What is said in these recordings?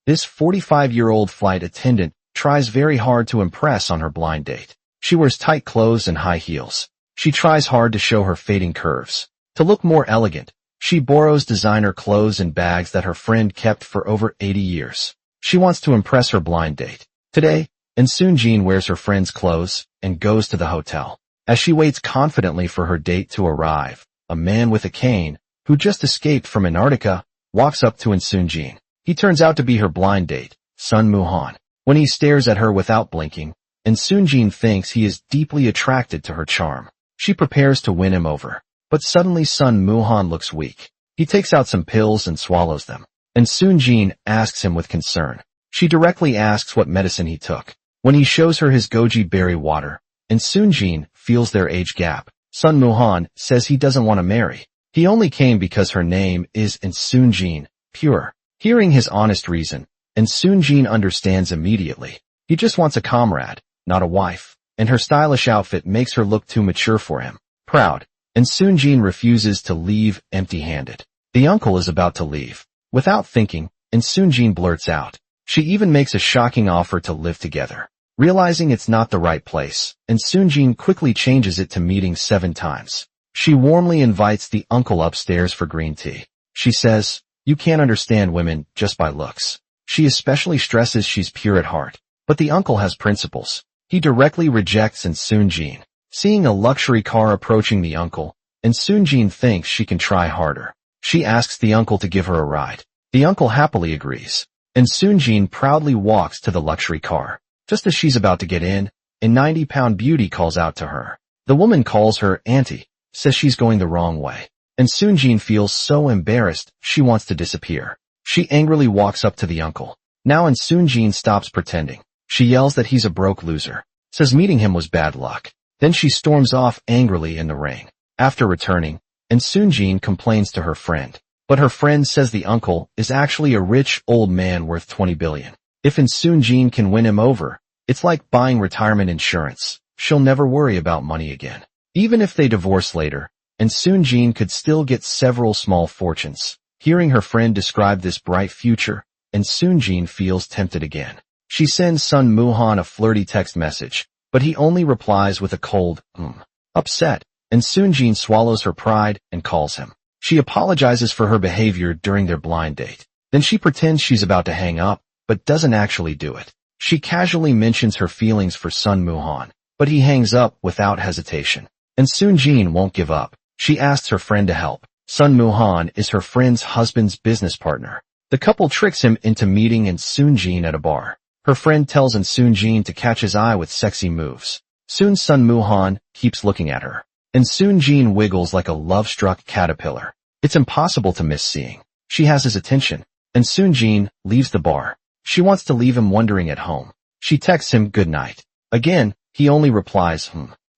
This 45-year-old flight attendant tries very hard to impress on her blind date. She wears tight clothes and high heels. She tries hard to show her fading curves. To look more elegant, she borrows designer clothes and bags that her friend kept for over 80 years. She wants to impress her blind date. Today, Eun-Jin wears her friend's clothes and goes to the hotel. As she waits confidently for her date to arrive, a man with a cane, who just escaped from Antarctica, walks up to Eun-Jin. He turns out to be her blind date, Sun Moo-han. When he stares at her without blinking, Eun-Jin thinks he is deeply attracted to her charm. She prepares to win him over. But suddenly Sun Moo-han looks weak. He takes out some pills and swallows them. Eun-Jin asks him with concern. She directly asks what medicine he took. When he shows her his goji berry water, Eun-Jin feels their age gap. Sun Moo-han says he doesn't want to marry. He only came because her name is Eun-Jin, pure. Hearing his honest reason, Eun-Jin understands immediately. He just wants a comrade, not a wife, and her stylish outfit makes her look too mature for him. Proud, Eun-Jin refuses to leave empty-handed. The uncle is about to leave. Without thinking, Eun-Jin blurts out. She even makes a shocking offer to live together. Realizing it's not the right place, Eun-Jin quickly changes it to meeting 7 times. She warmly invites the uncle upstairs for green tea. She says, "You can't understand women just by looks." She especially stresses she's pure at heart. But the uncle has principles. He directly rejects Eun-Jin. Seeing a luxury car approaching the uncle, Eun-Jin thinks she can try harder. She asks the uncle to give her a ride. The uncle happily agrees. Eun-Jin proudly walks to the luxury car. Just as she's about to get in, a 90-pound beauty calls out to her. The woman calls her auntie, says she's going the wrong way. Eun-Jin feels so embarrassed, she wants to disappear. She angrily walks up to the uncle. Now Eun-Jin stops pretending. She yells that he's a broke loser, says meeting him was bad luck. Then she storms off angrily in the rain. After returning, Eun-Jin complains to her friend. But her friend says the uncle is actually a rich old man worth 20 billion. If Eun-Jin can win him over, it's like buying retirement insurance. She'll never worry about money again. Even if they divorce later, Eun-Jin could still get several small fortunes. Hearing her friend describe this bright future, Eun-Jin feels tempted again. She sends Sun Moo-han a flirty text message, but he only replies with a cold, Upset, Eun-Jin swallows her pride and calls him. She apologizes for her behavior during their blind date. Then she pretends she's about to hang up, but doesn't actually do it. She casually mentions her feelings for Sun Moo-han, but he hangs up without hesitation. Eun-Jin won't give up. She asks her friend to help. Sun Moo-han is her friend's husband's business partner. The couple tricks him into meeting Eun-Jin at a bar. Her friend tells Eun-Jin to catch his eye with sexy moves. Soon Sun Moo-han keeps looking at her. Eun-Jin wiggles like a love-struck caterpillar. It's impossible to miss seeing. She has his attention. Eun-Jin leaves the bar. She wants to leave him wondering at home. She texts him good night. Again, he only replies,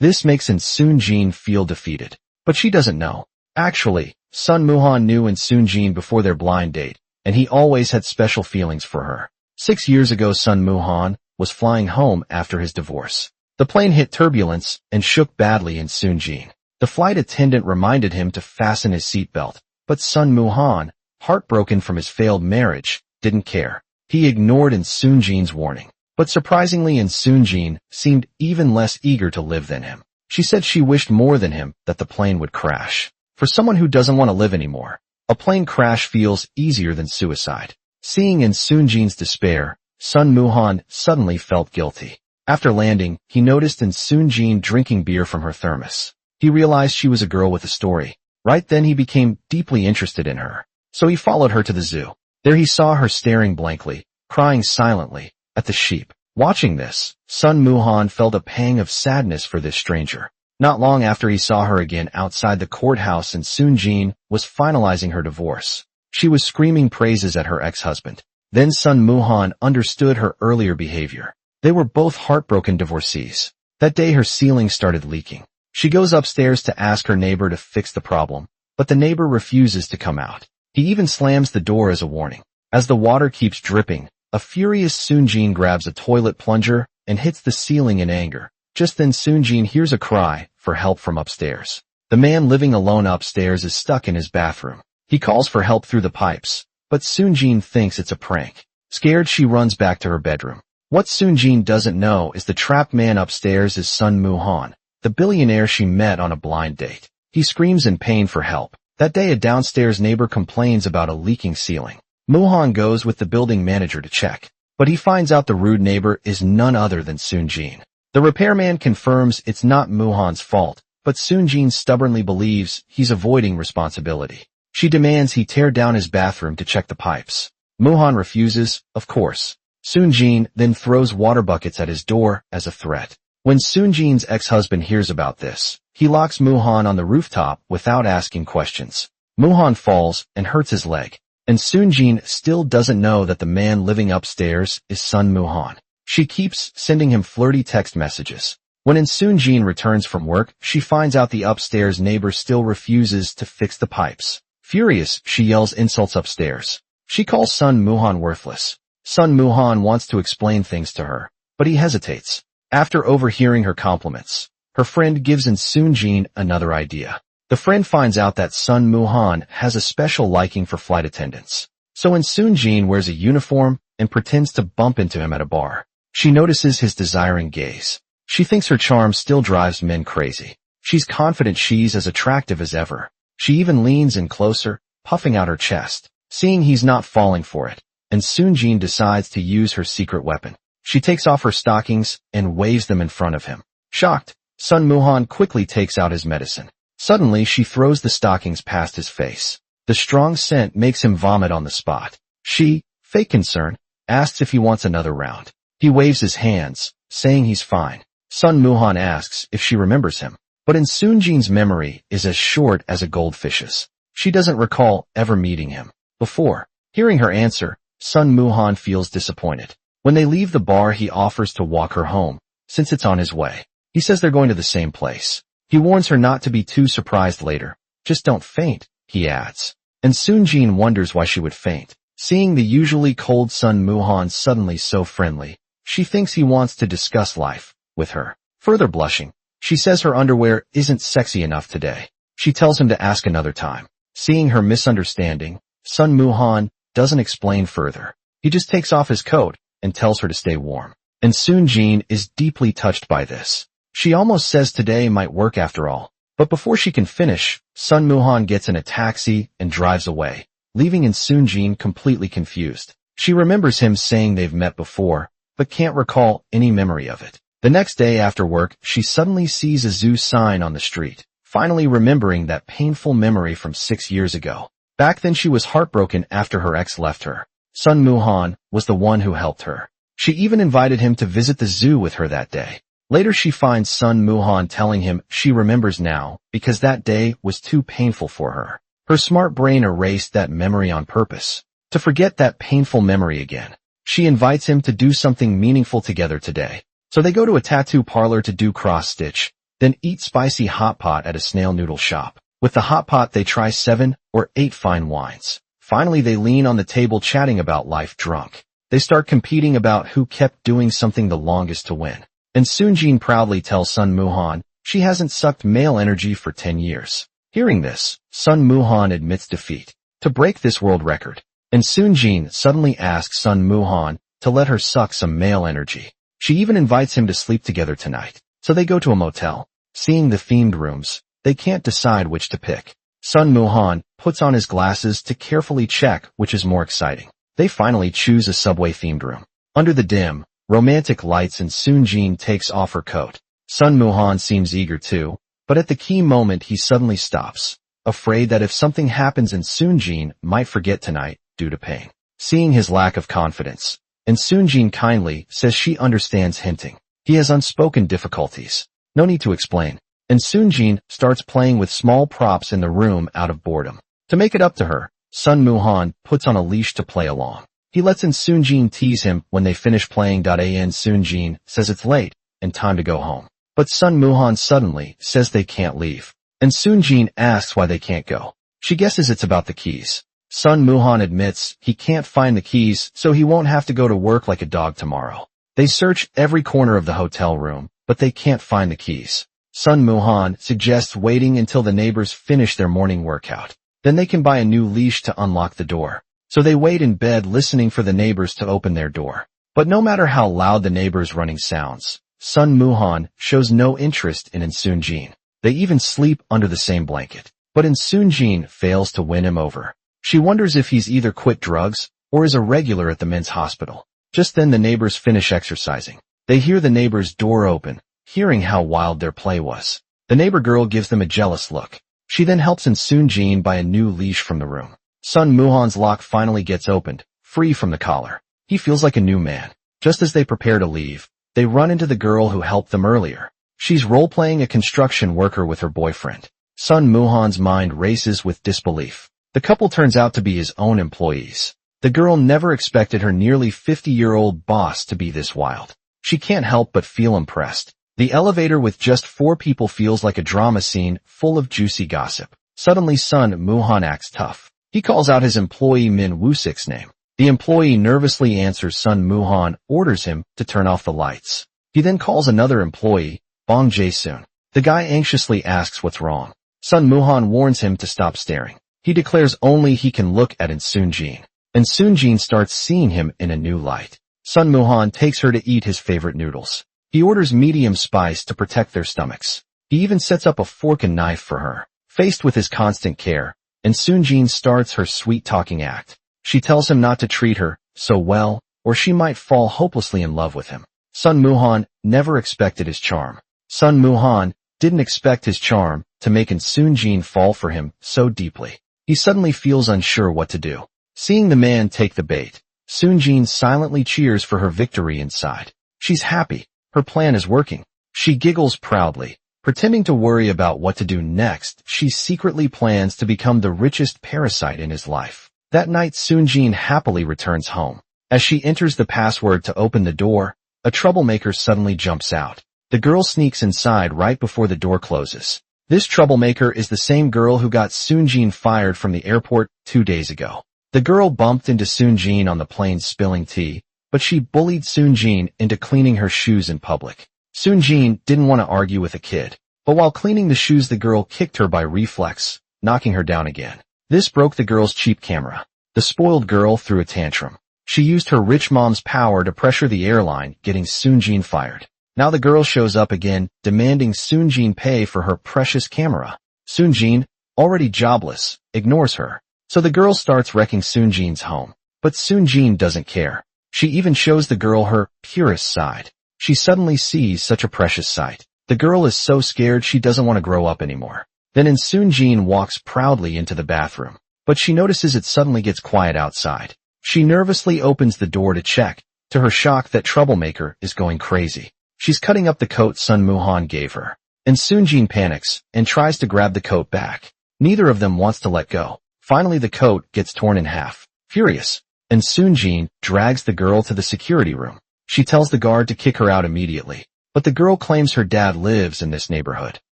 This makes Eun-Jin feel defeated. But she doesn't know. Actually, Sun Moo-han knew Eun-Jin before their blind date, and he always had special feelings for her. 6 years ago Sun Moo-han was flying home after his divorce. The plane hit turbulence and shook badly Eun-Jin. The flight attendant reminded him to fasten his seatbelt, but Sun Moo-han, heartbroken from his failed marriage, didn't care. He ignored Eun-Jin's warning. But surprisingly Eun-Jin seemed even less eager to live than him. She said she wished more than him that the plane would crash. For someone who doesn't want to live anymore, a plane crash feels easier than suicide. Seeing Eun-Jin's despair, Sun Moo-han suddenly felt guilty. After landing, he noticed Eun-Jin drinking beer from her thermos. He realized she was a girl with a story. Right then he became deeply interested in her. So he followed her to the zoo. There he saw her staring blankly, crying silently, at the sheep. Watching this, Sun Moo-han felt a pang of sadness for this stranger. Not long after he saw her again outside the courthouse Eun-Jin was finalizing her divorce. She was screaming praises at her ex-husband. Then Sun Moo-han understood her earlier behavior. They were both heartbroken divorcees. That day her ceiling started leaking. She goes upstairs to ask her neighbor to fix the problem, but the neighbor refuses to come out. He even slams the door as a warning. As the water keeps dripping, a furious Eun-Jin grabs a toilet plunger and hits the ceiling in anger. Just then Eun-Jin hears a cry for help from upstairs. The man living alone upstairs is stuck in his bathroom. He calls for help through the pipes, but Eun-Jin thinks it's a prank. Scared, she runs back to her bedroom. What Soonjin doesn't know is the trapped man upstairs is Sun Moo-han, the billionaire she met on a blind date. He screams in pain for help. That day, a downstairs neighbor complains about a leaking ceiling. Moo-han goes with the building manager to check, but he finds out the rude neighbor is none other than Soonjin. The repairman confirms it's not Moo-han's fault, but Soonjin stubbornly believes he's avoiding responsibility. She demands he tear down his bathroom to check the pipes. Moo-han refuses, of course. Soonjin then throws water buckets at his door as a threat. When Soonjin's ex-husband hears about this, he locks Moo-han on the rooftop without asking questions. Moo-han falls and hurts his leg, and Soonjin still doesn't know that the man living upstairs is Sun Moo-han. She keeps sending him flirty text messages. When Soonjin returns from work, she finds out the upstairs neighbor still refuses to fix the pipes. Furious, she yells insults upstairs. She calls Sun Moo-han worthless. Sun Moo-han wants to explain things to her, but he hesitates. After overhearing her compliments, her friend gives Soonjin another idea. The friend finds out that Sun Moo-han has a special liking for flight attendants. So Soonjin wears a uniform and pretends to bump into him at a bar. She notices his desiring gaze. She thinks her charm still drives men crazy. She's confident she's as attractive as ever. She even leans in closer, puffing out her chest. Seeing he's not falling for it, Soonjin decides to use her secret weapon. She takes off her stockings and waves them in front of him. Shocked, Sun Moo-han quickly takes out his medicine. Suddenly, she throws the stockings past his face. The strong scent makes him vomit on the spot. She, fake concern, asks if he wants another round. He waves his hands, saying he's fine. Sun Moo-han asks if she remembers him, but Soonjin's memory is as short as a goldfish's. She doesn't recall ever meeting him before. Hearing her answer, Sun Moo-han feels disappointed. When they leave the bar, he offers to walk her home, since it's on his way. He says they're going to the same place. He warns her not to be too surprised later. Just don't faint, he adds. Soonjin wonders why she would faint. Seeing the usually cold Sun Moo-han suddenly so friendly, she thinks he wants to discuss life with her. Further blushing, she says her underwear isn't sexy enough today. She tells him to ask another time. Seeing her misunderstanding, Sun Moo-han doesn't explain further. He just takes off his coat and tells her to stay warm. Soonjin is deeply touched by this. She almost says today might work after all. But before she can finish, Sun Moo-han gets in a taxi and drives away, leaving Soonjin completely confused. She remembers him saying they've met before, but can't recall any memory of it. The next day after work, she suddenly sees a zoo sign on the street, finally remembering that painful memory from 6 years ago. Back then she was heartbroken after her ex left her. Sun Moo-han was the one who helped her. She even invited him to visit the zoo with her that day. Later she finds Sun Moo-han telling him she remembers now because that day was too painful for her. Her smart brain erased that memory on purpose, to forget that painful memory again. She invites him to do something meaningful together today. So they go to a tattoo parlor to do cross-stitch, then eat spicy hot pot at a snail noodle shop. With the hot pot they try 7 or 8 fine wines. Finally they lean on the table chatting about life drunk. They start competing about who kept doing something the longest to win. Soonjin proudly tells Sun Moo-han she hasn't sucked male energy for 10 years. Hearing this, Sun Moo-han admits defeat to break this world record. Soonjin suddenly asks Sun Moo-han to let her suck some male energy. She even invites him to sleep together tonight. So they go to a motel. Seeing the themed rooms, they can't decide which to pick. Sun Moo-han puts on his glasses to carefully check which is more exciting. They finally choose a subway-themed room. Under the dim, romantic lights, Soonjin takes off her coat. Sun Moo-han seems eager too, but at the key moment he suddenly stops, afraid that if something happens Soonjin might forget tonight due to pain. Seeing his lack of confidence, Soonjin kindly says she understands, hinting he has unspoken difficulties. No need to explain. Soonjin starts playing with small props in the room out of boredom. To make it up to her, Sun Moo-han puts on a leash to play along. He lets Soonjin tease him when they finish playing. Soonjin says it's late and time to go home. But Sun Moo-han suddenly says they can't leave. Soonjin asks why they can't go. She guesses it's about the keys. Sun Moo-han admits he can't find the keys, so he won't have to go to work like a dog tomorrow. They search every corner of the hotel room, but they can't find the keys. Sun Moo-han suggests waiting until the neighbors finish their morning workout. Then they can buy a new leash to unlock the door. So they wait in bed listening for the neighbors to open their door. But no matter how loud the neighbors' running sounds, Sun Muhan shows no interest in Insoon-jin. They even sleep under the same blanket. But Insoon-jin fails to win him over. She wonders if he's either quit drugs or is a regular at the men's hospital. Just then the neighbors finish exercising. They hear the neighbor's door open, hearing how wild their play was. The neighbor girl gives them a jealous look. She then helps Insoon-jin buy a new leash from the room. Sun Muhan's lock finally gets opened, free from the collar. He feels like a new man. Just as they prepare to leave, they run into the girl who helped them earlier. She's role-playing a construction worker with her boyfriend. Sun Muhan's mind races with disbelief. The couple turns out to be his own employees. The girl never expected her nearly 50-year-old boss to be this wild. She can't help but feel impressed. The elevator with just 4 people feels like a drama scene full of juicy gossip. Suddenly Sun Muhan acts tough. He calls out his employee Min Woo-sik's name. The employee nervously answers. Sun Muhan orders him to turn off the lights. He then calls another employee, Bong Jae-soon. The guy anxiously asks what's wrong. Sun Muhan warns him to stop staring. He declares only he can look at Insoon-jin. Insoon-jin starts seeing him in a new light. Sun Muhan takes her to eat his favorite noodles. He orders medium spice to protect their stomachs. He even sets up a fork and knife for her. Faced with his constant care, Insoon-jin starts her sweet-talking act. She tells him not to treat her so well, or she might fall hopelessly in love with him. Sun Muhan never expected his charm. Sun Muhan didn't expect his charm to make Insoon-jin fall for him so deeply. He suddenly feels unsure what to do. Seeing the man take the bait, Soon-jin silently cheers for her victory inside. She's happy. Her plan is working. She giggles proudly. Pretending to worry about what to do next, she secretly plans to become the richest parasite in his life. That night Soon-jin happily returns home. As she enters the password to open the door, a troublemaker suddenly jumps out. The girl sneaks inside right before the door closes. This troublemaker is the same girl who got Soon-jin fired from the airport 2 days ago. The girl bumped into Soon-jin on the plane spilling tea, but she bullied Soon-jin into cleaning her shoes in public. Soon-jin didn't want to argue with a kid, but while cleaning the shoes the girl kicked her by reflex, knocking her down again. This broke the girl's cheap camera. The spoiled girl threw a tantrum. She used her rich mom's power to pressure the airline, getting Soon-jin fired. Now the girl shows up again, demanding Soon-jin pay for her precious camera. Soon-jin, already jobless, ignores her. So the girl starts wrecking Soon-jin's home. But Soon-jin doesn't care. She even shows the girl her purest side. She suddenly sees such a precious sight. The girl is so scared she doesn't want to grow up anymore. Then Insoon-jin walks proudly into the bathroom. But she notices it suddenly gets quiet outside. She nervously opens the door to check. To her shock, that troublemaker is going crazy. She's cutting up the coat Sun Muhan gave her. Insoon-jin panics and tries to grab the coat back. Neither of them wants to let go. Finally the coat gets torn in half. Furious, Insoon-jin drags the girl to the security room. She tells the guard to kick her out immediately. But the girl claims her dad lives in this neighborhood.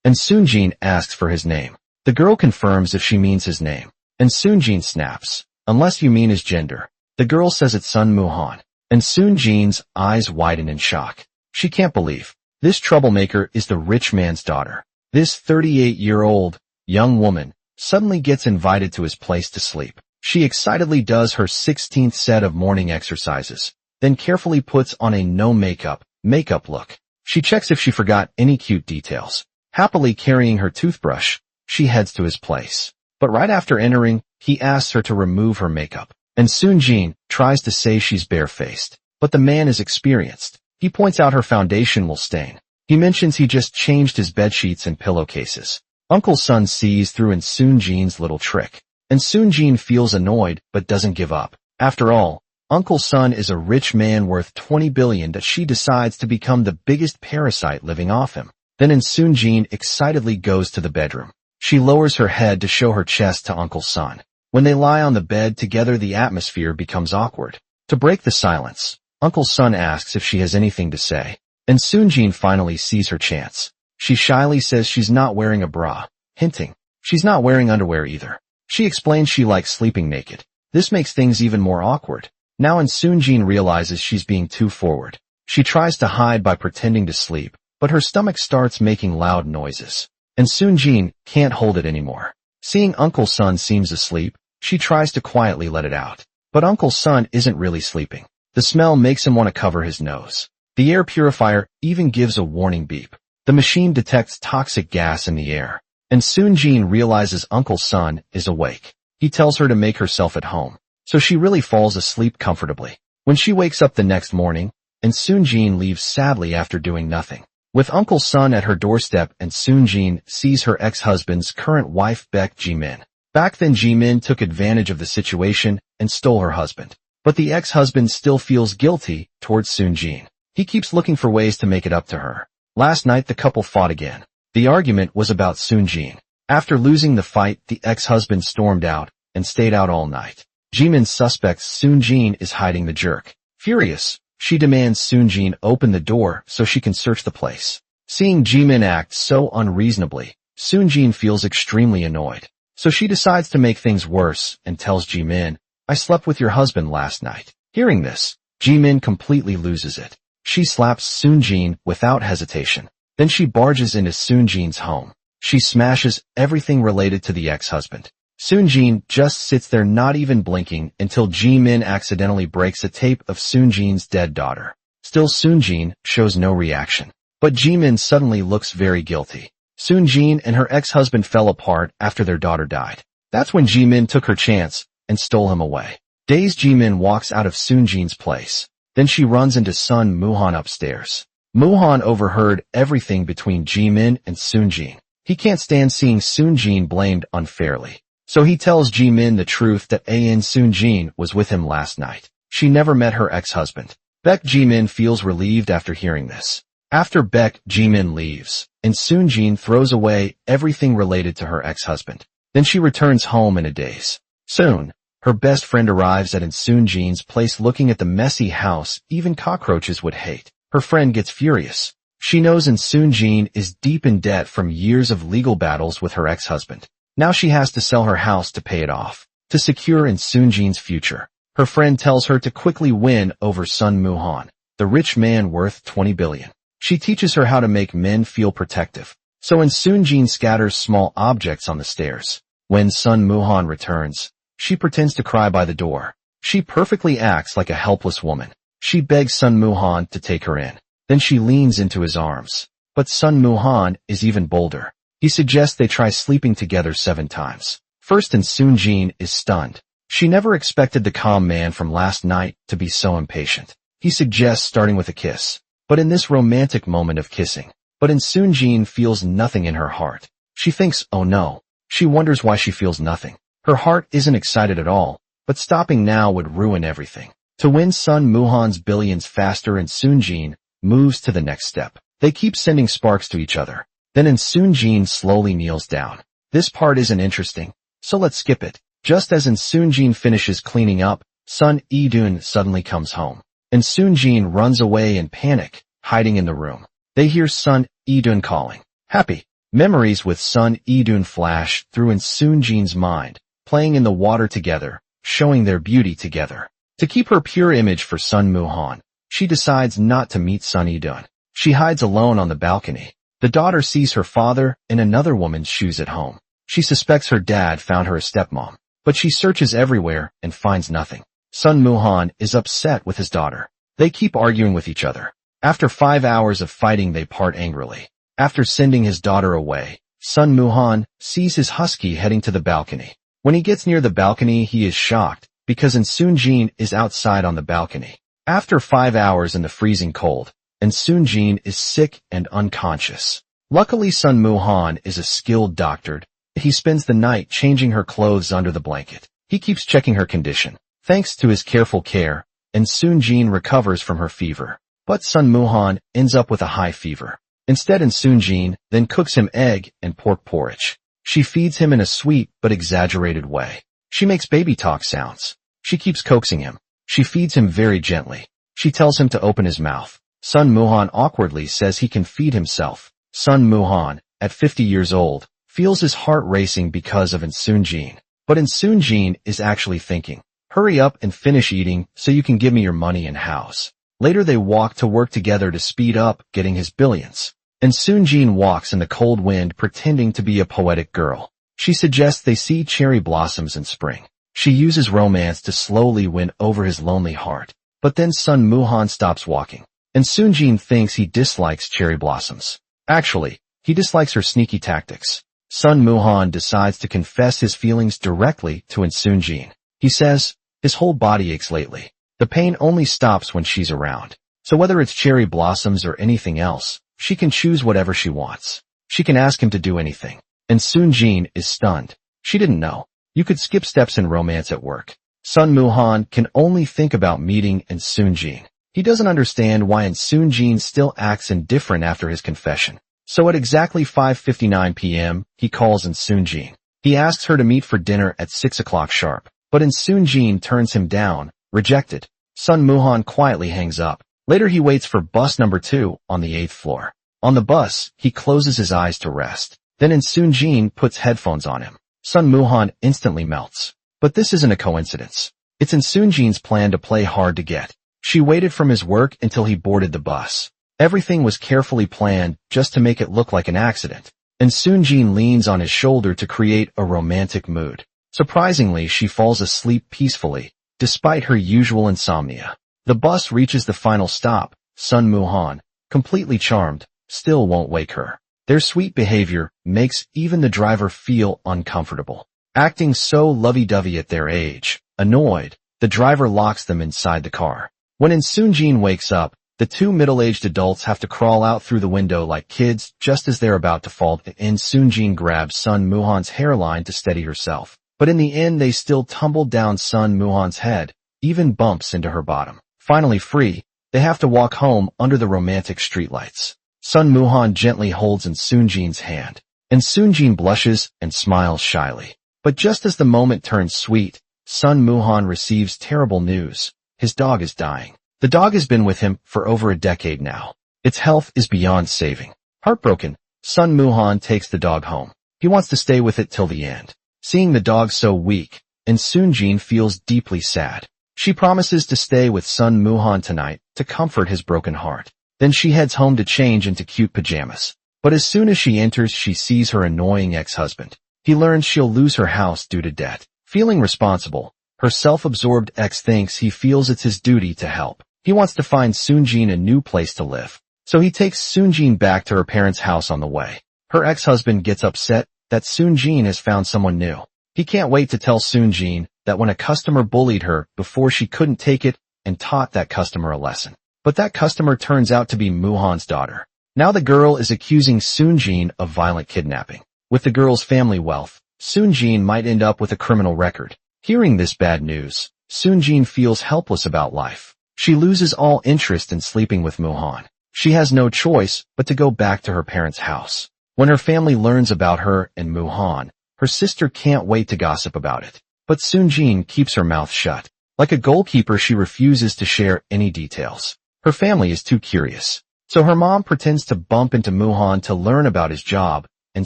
Insoon-jin asks for his name. The girl confirms if she means his name. Insoon-jin snaps. Unless you mean his gender. The girl says it's Sun Muhan. Insoon-jin's eyes widen in shock. She can't believe. This troublemaker is the rich man's daughter. This 38-year-old young woman suddenly gets invited to his place to sleep. She excitedly does her 16th set of morning exercises, then carefully puts on a no makeup look. She checks if she forgot any cute details. Happily carrying her toothbrush, she heads to his place. But right after entering, he asks her to remove her makeup. And Soon-jin tries to say she's barefaced. But the man is experienced. He points out her foundation will stain. He mentions he just changed his bedsheets and pillowcases. Uncle Sun sees through Insoon-jin's little trick. Insoon-jin feels annoyed but doesn't give up. After all, Uncle Sun is a rich man worth 20 billion that she decides to become the biggest parasite living off him. Then Insoon-jin excitedly goes to the bedroom. She lowers her head to show her chest to Uncle Sun. When they lie on the bed together, the atmosphere becomes awkward. To break the silence, Uncle Sun asks if she has anything to say. Insoon-jin finally sees her chance. She shyly says she's not wearing a bra, hinting she's not wearing underwear either. She explains she likes sleeping naked. This makes things even more awkward. Now Insoon-jin realizes she's being too forward. She tries to hide by pretending to sleep, but her stomach starts making loud noises. Insoon-jin can't hold it anymore. Seeing Uncle Sun seems asleep, she tries to quietly let it out. But Uncle Sun isn't really sleeping. The smell makes him want to cover his nose. The air purifier even gives a warning beep. The machine detects toxic gas in the air. And soon Jean realizes Uncle Sun is awake. He tells her to make herself at home. So she really falls asleep comfortably. When she wakes up the next morning, and Soon Jean leaves sadly after doing nothing. With Uncle Sun at her doorstep and Soon Jean sees her ex-husband's current wife Baek Ji-min. Back then Ji-min took advantage of the situation and stole her husband. But the ex-husband still feels guilty towards Soon Jean. He keeps looking for ways to make it up to her. Last night the couple fought again. The argument was about Soon Jean. After losing the fight, the ex-husband stormed out and stayed out all night. Ji-min suspects Soon Jean is hiding the jerk. Furious, she demands Soon Jean open the door so she can search the place. Seeing Ji-min act so unreasonably, Soon Jean feels extremely annoyed. So she decides to make things worse and tells Ji-min, "I slept with your husband last night." Hearing this, Ji-min completely loses it. She slaps Soon Jean without hesitation. Then she barges into Soon Jean's home. She smashes everything related to the ex-husband. Soon Jean just sits there not even blinking until Ji-min accidentally breaks a tape of Soon Jean's dead daughter. Still Soon Jean shows no reaction. But Ji-min suddenly looks very guilty. Soon Jean and her ex-husband fell apart after their daughter died. That's when Ji-min took her chance and stole him away. Dazed Ji-min walks out of Soon Jean's place. Then she runs into Sun Moo-han upstairs. Moo-han overheard everything between Ji-min and Soon Jean. He can't stand seeing Soon Jean blamed unfairly. So he tells Ji-min the truth that Soon Jean was with him last night. She never met her ex-husband. Baek Ji-min feels relieved after hearing this. After Baek Ji-min leaves, and Soon Jean throws away everything related to her ex-husband. Then she returns home in a daze. Soon, her best friend arrives at Soon Jean's place looking at the messy house even cockroaches would hate. Her friend gets furious. She knows Soon Jean is deep in debt from years of legal battles with her ex-husband. Now she has to sell her house to pay it off, to secure Soon Jean's future. Her friend tells her to quickly win over Sun Moo-han, the rich man worth 20 billion. She teaches her how to make men feel protective. So Soon Jean scatters small objects on the stairs. When Sun Moo-han returns, she pretends to cry by the door. She perfectly acts like a helpless woman. She begs Sun Moo-han to take her in. Then she leans into his arms. But Sun Moo-han is even bolder. He suggests they try sleeping together 7 times. First Soon Jean is stunned. She never expected the calm man from last night to be so impatient. He suggests starting with a kiss. But in this romantic moment of kissing, Soon Jean feels nothing in her heart. She thinks, oh no. She wonders why she feels nothing. Her heart isn't excited at all, but stopping now would ruin everything. To win Sun Moo-han's billions faster, Soon Jean moves to the next step. They keep sending sparks to each other. Then Soon Jean slowly kneels down. This part isn't interesting, so let's skip it. Just as Soon Jean finishes cleaning up, Sun Yi-dun suddenly comes home. Soon Jean runs away in panic, hiding in the room. They hear Sun Yi-dun calling. Happy memories with Sun Yi-dun flash through Soon Jean's mind, playing in the water together, showing their beauty together. To keep her pure image for Sun Moo-han, she decides not to meet Sun Yi-dun. She hides alone on the balcony. The daughter sees her father in another woman's shoes at home. She suspects her dad found her a stepmom, but she searches everywhere and finds nothing. Sun Moo-han is upset with his daughter. They keep arguing with each other. After 5 hours of fighting, they part angrily. After sending his daughter away, Sun Moo-han sees his husky heading to the balcony. When he gets near the balcony, he is shocked because Soon Jean is outside on the balcony. After 5 hours in the freezing cold, Soon Jean is sick and unconscious. Luckily, Sun Moo-han is a skilled doctor. He spends the night changing her clothes under the blanket. He keeps checking her condition. Thanks to his careful care, Soon Jean recovers from her fever. But Sun Moo-han ends up with a high fever. Instead, Soon Jean then cooks him egg and pork porridge. She feeds him in a sweet but exaggerated way. She makes baby talk sounds. She keeps coaxing him. She feeds him very gently. She tells him to open his mouth. Sun Moo-han awkwardly says he can feed himself. Sun Moo-han, at 50 years old, feels his heart racing because of Soon Jean. But Soon Jean is actually thinking, hurry up and finish eating so you can give me your money and house. Later they walk to work together to speed up getting his billions. Soon Jean walks in the cold wind pretending to be a poetic girl. She suggests they see cherry blossoms in spring. She uses romance to slowly win over his lonely heart. But then Sun Muhan stops walking, and Soonjin thinks he dislikes cherry blossoms. Actually, he dislikes her sneaky tactics. Sun Muhan decides to confess his feelings directly to Soonjin. He says, his whole body aches lately. The pain only stops when she's around. So whether it's cherry blossoms or anything else, she can choose whatever she wants. She can ask him to do anything. And Soonjin is stunned. She didn't know. You could skip steps in romance at work. Sun Muhan can only think about meeting Soonjin. He doesn't understand why Soonjin still acts indifferent after his confession. So at exactly 5:59 p.m., he calls Soonjin. He asks her to meet for dinner at 6 o'clock sharp. But Soonjin turns him down, rejected. Sun Muhan quietly hangs up. Later he waits for bus number 2 on the 8th floor. On the bus, he closes his eyes to rest. Then Soonjin puts headphones on him. Sun Muhan instantly melts. But this isn't a coincidence. It's Soonjin's plan to play hard to get. She waited from his work until he boarded the bus. Everything was carefully planned just to make it look like an accident. Soonjin leans on his shoulder to create a romantic mood. Surprisingly, she falls asleep peacefully, despite her usual insomnia. The bus reaches the final stop. Sun Muhan, completely charmed, still won't wake her. Their sweet behavior makes even the driver feel uncomfortable. Acting so lovey-dovey at their age, annoyed, the driver locks them inside the car. When Soonjin wakes up, the two middle-aged adults have to crawl out through the window like kids just as they're about to fall. Soonjin grabs Sun Muhan's hairline to steady herself. But in the end they still tumble down Sun Muhan's head, even bumps into her bottom. Finally free, they have to walk home under the romantic streetlights. Sun Muhan gently holds Soonjin's hand. Soonjin blushes and smiles shyly. But just as the moment turns sweet, Sun Muhan receives terrible news. His dog is dying. The dog has been with him for over a decade now. Its health is beyond saving. Heartbroken, Sun Muhan takes the dog home. He wants to stay with it till the end. Seeing the dog so weak, Soonjin feels deeply sad. She promises to stay with Sun Muhan tonight to comfort his broken heart. Then she heads home to change into cute pajamas. But as soon as she enters, she sees her annoying ex-husband. He learns she'll lose her house due to debt. Feeling responsible, her self-absorbed ex thinks he feels it's his duty to help. He wants to find Soonjin a new place to live. So he takes Soonjin back to her parents' house on the way. Her ex-husband gets upset that Soonjin has found someone new. He can't wait to tell Soonjin that when a customer bullied her before she couldn't take it and taught that customer a lesson. But that customer turns out to be Muhan's daughter. Now the girl is accusing Soonjin of violent kidnapping. With the girl's family wealth, Soonjin might end up with a criminal record. Hearing this bad news, Soonjin feels helpless about life. She loses all interest in sleeping with Muhan. She has no choice but to go back to her parents' house. When her family learns about her and Muhan, her sister can't wait to gossip about it. But Soonjin keeps her mouth shut. Like a goalkeeper, she refuses to share any details. Her family is too curious. So her mom pretends to bump into Muhan to learn about his job and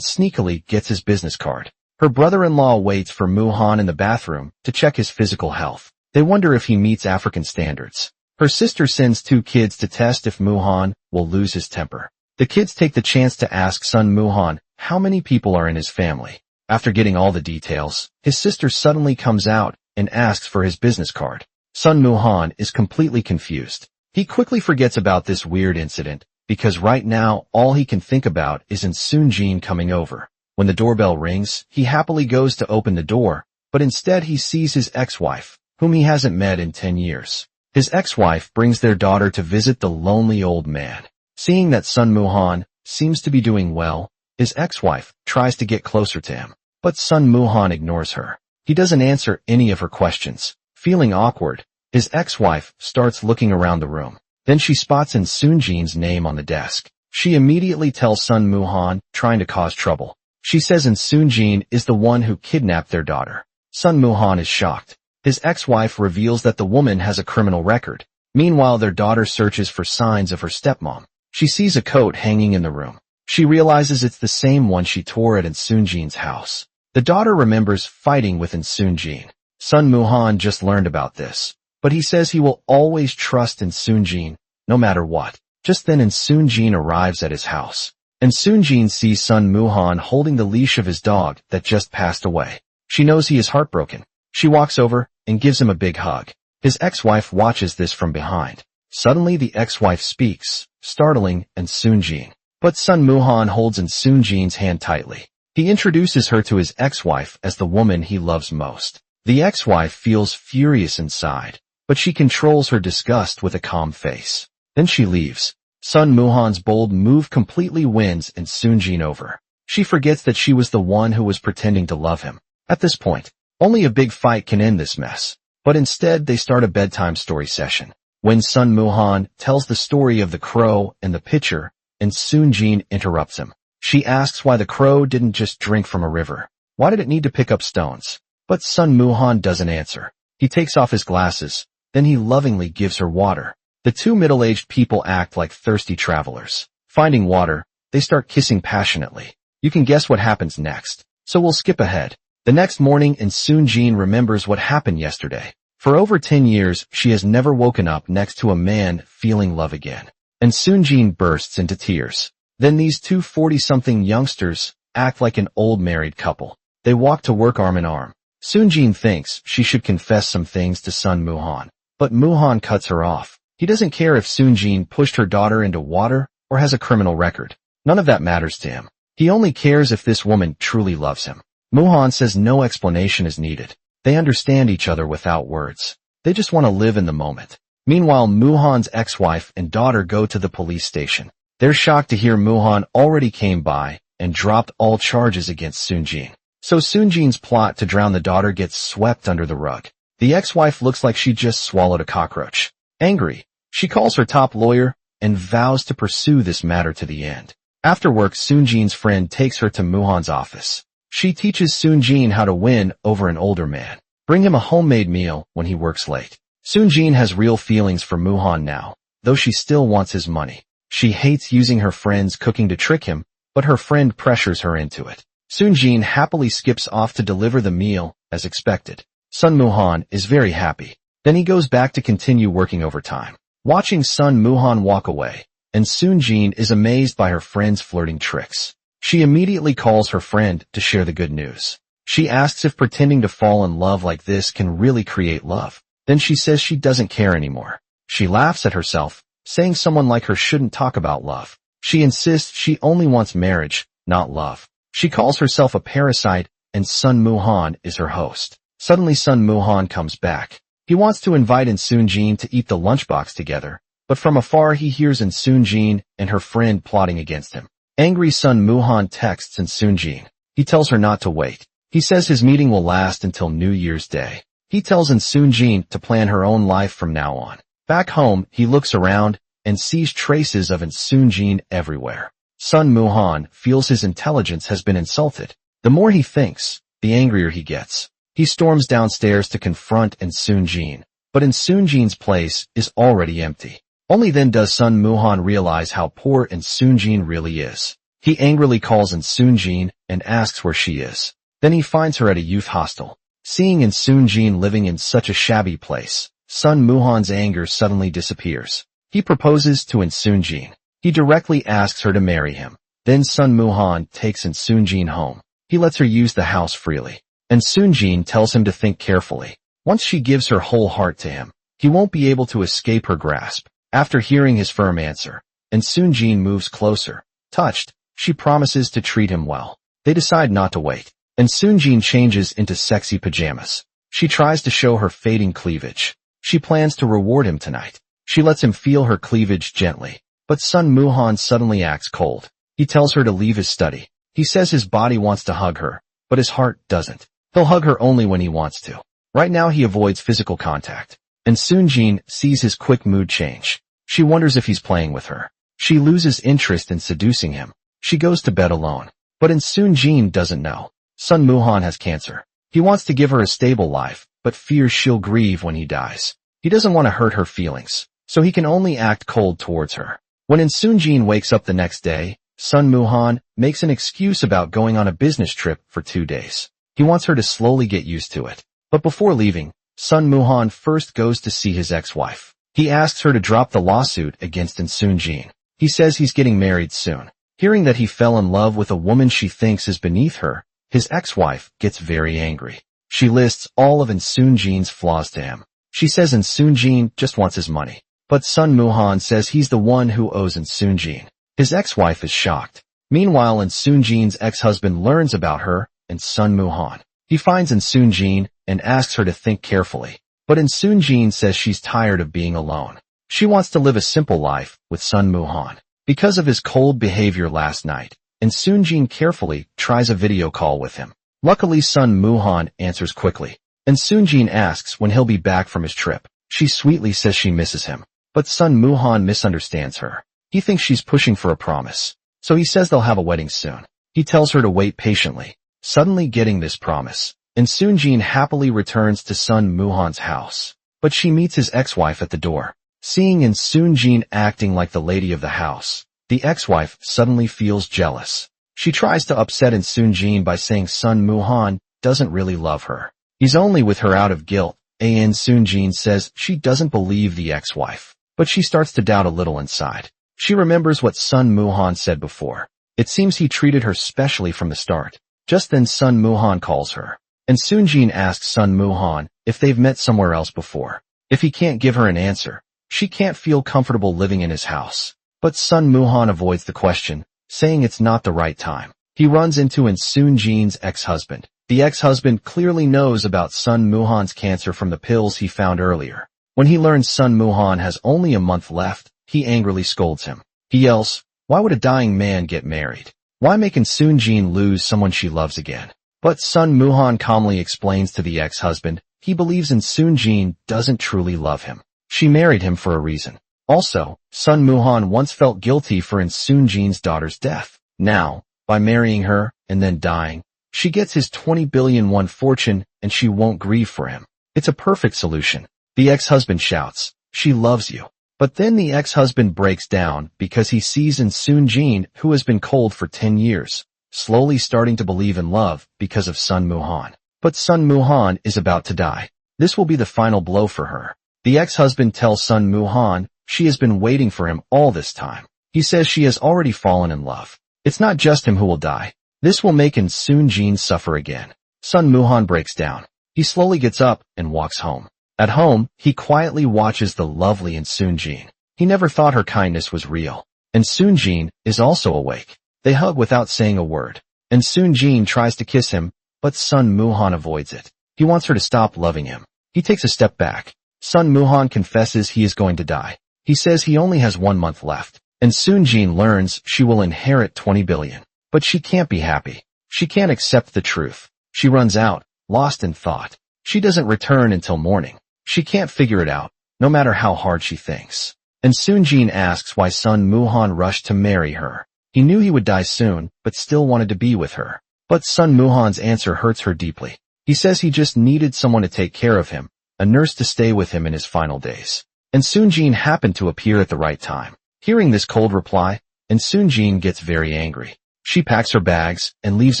sneakily gets his business card. Her brother-in-law waits for Muhan in the bathroom to check his physical health. They wonder if he meets African standards. Her sister sends 2 kids to test if Muhan will lose his temper. The kids take the chance to ask Sun Muhan how many people are in his family. After getting all the details, his sister suddenly comes out and asks for his business card. Sun Muhan is completely confused. He quickly forgets about this weird incident because right now all he can think about is Soonjin coming over. When the doorbell rings, he happily goes to open the door, but instead he sees his ex-wife, whom he hasn't met in 10 years. His ex-wife brings their daughter to visit the lonely old man. Seeing that Sun Muhan seems to be doing well, his ex-wife tries to get closer to him, but Sun Muhan ignores her. He doesn't answer any of her questions. Feeling awkward, his ex-wife starts looking around the room. Then she spots Soonjin's name on the desk. She immediately tells Sun Muhan, trying to cause trouble. She says Soonjin is the one who kidnapped their daughter. Sun Muhan is shocked. His ex-wife reveals that the woman has a criminal record. Meanwhile, their daughter searches for signs of her stepmom. She sees a coat hanging in the room. She realizes it's the same one she tore at Soonjin's house. The daughter remembers fighting with Soonjin. Sun Muhan just learned about this, but he says he will always trust Soonjin, no matter what. Just then Soonjin arrives at his house. Soonjin sees Sun Muhan holding the leash of his dog that just passed away. She knows he is heartbroken. She walks over and gives him a big hug. His ex-wife watches this from behind. Suddenly the ex-wife speaks, startling and Soon-Jin. But Sun Moo-han holds in Soon-Jin's hand tightly. He introduces her to his ex-wife as the woman he loves most. The ex-wife feels furious inside, but she controls her disgust with a calm face. Then she leaves. Sun Moo-han's bold move completely wins and Soon-Jin over. She forgets that she was the one who was pretending to love him. At this point, only a big fight can end this mess. But instead they start a bedtime story session. When Sun Moo-han tells the story of the crow and the pitcher, and Soon-Jin interrupts him. She asks why the crow didn't just drink from a river. Why did it need to pick up stones? But Sun Moo-han doesn't answer. He takes off his glasses, then he lovingly gives her water. The two middle-aged people act like thirsty travelers. Finding water, they start kissing passionately. You can guess what happens next, so we'll skip ahead. The next morning and Soon-Jin remembers what happened yesterday. For over 10 years, she has never woken up next to a man feeling love again. And Soon-Jin bursts into tears. Then these two 40-something youngsters act like an old married couple. They walk to work arm in arm. Soon-Jin thinks she should confess some things to Sun Moo-han, but Moo-han cuts her off. He doesn't care if Soon-Jin pushed her daughter into water or has a criminal record. None of that matters to him. He only cares if this woman truly loves him. Moo-han says no explanation is needed. They understand each other without words. They just want to live in the moment. Meanwhile, Moo-han's ex-wife and daughter go to the police station. They're shocked to hear Moo-han already came by and dropped all charges against Soon-Jin. So Soon-Jin's plot to drown the daughter gets swept under the rug. The ex-wife looks like she just swallowed a cockroach. Angry, she calls her top lawyer and vows to pursue this matter to the end. After work, Soon-Jin's friend takes her to Moo-han's office. She teaches Soon-Jin how to win over an older man. Bring him a homemade meal when he works late. Soon-Jin has real feelings for Moo-han now, though she still wants his money. She hates using her friend's cooking to trick him, but her friend pressures her into it. Soon-Jin happily skips off to deliver the meal, as expected. Sun Moo-han is very happy. Then he goes back to continue working overtime. Watching Sun Moo-han walk away, and Soon-Jin is amazed by her friend's flirting tricks. She immediately calls her friend to share the good news. She asks if pretending to fall in love like this can really create love. Then she says she doesn't care anymore. She laughs at herself, saying someone like her shouldn't talk about love. She insists she only wants marriage, not love. She calls herself a parasite, and Sun Moo-han is her host. Suddenly Sun Moo-han comes back. He wants to invite in Soon-Jin to eat the lunchbox together, but from afar he hears in Soon-Jin and her friend plotting against him. Angry Sun Moo-han texts in Soon-Jin. He tells her not to wait. He says his meeting will last until New Year's Day. He tells in Soon-Jin to plan her own life from now on. Back home, he looks around and sees traces of Soon-Jin everywhere. Sun Moo-han feels his intelligence has been insulted. The more he thinks, the angrier he gets. He storms downstairs to confront Soon-Jin, but Soon-Jin's place is already empty. Only then does Sun Moo-han realize how poor Soon-Jin really is. He angrily calls Soon-Jin and asks where she is. Then he finds her at a youth hostel. Seeing Soon-Jin living in such a shabby place, Sun Moo-han's anger suddenly disappears. He proposes to Soon-Jin. He directly asks her to marry him. Then Sun Moo-han takes Soon-Jin home. He lets her use the house freely. Soon-Jin tells him to think carefully. Once she gives her whole heart to him, he won't be able to escape her grasp. After hearing his firm answer, Soon-Jin moves closer. Touched, she promises to treat him well. They decide not to wait. Soon-Jin changes into sexy pajamas. She tries to show her fading cleavage. She plans to reward him tonight. She lets him feel her cleavage gently. But Sun Moo-han suddenly acts cold. He tells her to leave his study. He says his body wants to hug her, but his heart doesn't. He'll hug her only when he wants to. Right now he avoids physical contact. Soon-Jin sees his quick mood change. She wonders if he's playing with her. She loses interest in seducing him. She goes to bed alone. But Soon-Jin doesn't know. Sun Moo-han has cancer. He wants to give her a stable life, but fears she'll grieve when he dies. He doesn't want to hurt her feelings, so he can only act cold towards her. When Soon-Jin wakes up the next day, Sun Moo-han makes an excuse about going on a business trip for 2 days. He wants her to slowly get used to it. But before leaving, Sun Moo-han first goes to see his ex-wife. He asks her to drop the lawsuit against Soon-Jin. He says he's getting married soon. Hearing that he fell in love with a woman she thinks is beneath her, his ex-wife gets very angry. She lists all of Insoonjin's flaws to him. She says Insoonjin just wants his money. But Sun Muhan says he's the one who owes Insoonjin. His ex-wife is shocked. Meanwhile, Insoonjin's ex-husband learns about her and Sun Muhan. He finds Insoonjin and asks her to think carefully. But Insoonjin says she's tired of being alone. She wants to live a simple life with Sun Muhan. Because of his cold behavior last night, Insoonjin carefully tries a video call with him. Luckily, Sun Muhan answers quickly. Insoonjin asks when he'll be back from his trip. She sweetly says she misses him. But Sun Muhan misunderstands her. He thinks she's pushing for a promise. So he says they'll have a wedding soon. He tells her to wait patiently. Suddenly getting this promise, Insoonjin happily returns to Sun Muhan's house. But she meets his ex-wife at the door. Seeing Insoonjin acting like the lady of the house, the ex-wife suddenly feels jealous. She tries to upset Insoonjin by saying Sun Muhan doesn't really love her. He's only with her out of guilt. Insoonjin says she doesn't believe the ex-wife, but she starts to doubt a little inside. She remembers what Sun Muhan said before. It seems he treated her specially from the start. Just then Sun Muhan calls her. Insoonjin asks Sun Muhan if they've met somewhere else before. If he can't give her an answer, she can't feel comfortable living in his house. But Sun Muhan avoids the question, saying it's not the right time. He runs into Insoonjin's ex-husband. The ex-husband clearly knows about Sun Muhan's cancer from the pills he found earlier. When he learns Sun Muhan has only a month left, he angrily scolds him. He yells, "Why would a dying man get married? Why make Insoonjin lose someone she loves again?" But Sun Muhan calmly explains to the ex-husband he believes Insoonjin doesn't truly love him. She married him for a reason. Also, Sun Muhan once felt guilty for Insoonjin's daughter's death. Now, by marrying her and then dying, she gets his 20 billion won fortune and she won't grieve for him. It's a perfect solution. The ex-husband shouts, "She loves you." But then the ex-husband breaks down because he sees Insoonjin, who has been cold for 10 years, slowly starting to believe in love because of Sun Muhan. But Sun Muhan is about to die. This will be the final blow for her. The ex-husband tells Sun Muhan she has been waiting for him all this time. He says she has already fallen in love. It's not just him who will die. This will make Insoonjin suffer again. Sun Muhan breaks down. He slowly gets up and walks home. At home, he quietly watches the lovely Insoonjin. He never thought her kindness was real. Insoonjin is also awake. They hug without saying a word. Insoonjin tries to kiss him, but Sun Muhan avoids it. He wants her to stop loving him. He takes a step back. Sun Muhan confesses he is going to die. He says he only has 1 month left. Insoonjin learns she will inherit 20 billion. But she can't be happy. She can't accept the truth. She runs out, lost in thought. She doesn't return until morning. She can't figure it out, no matter how hard she thinks. Insoonjin asks why Sun Muhan rushed to marry her. He knew he would die soon, but still wanted to be with her. But Sun Muhan's answer hurts her deeply. He says he just needed someone to take care of him, a nurse to stay with him in his final days. Insoonjin happened to appear at the right time. Hearing this cold reply, Insoonjin gets very angry. She packs her bags and leaves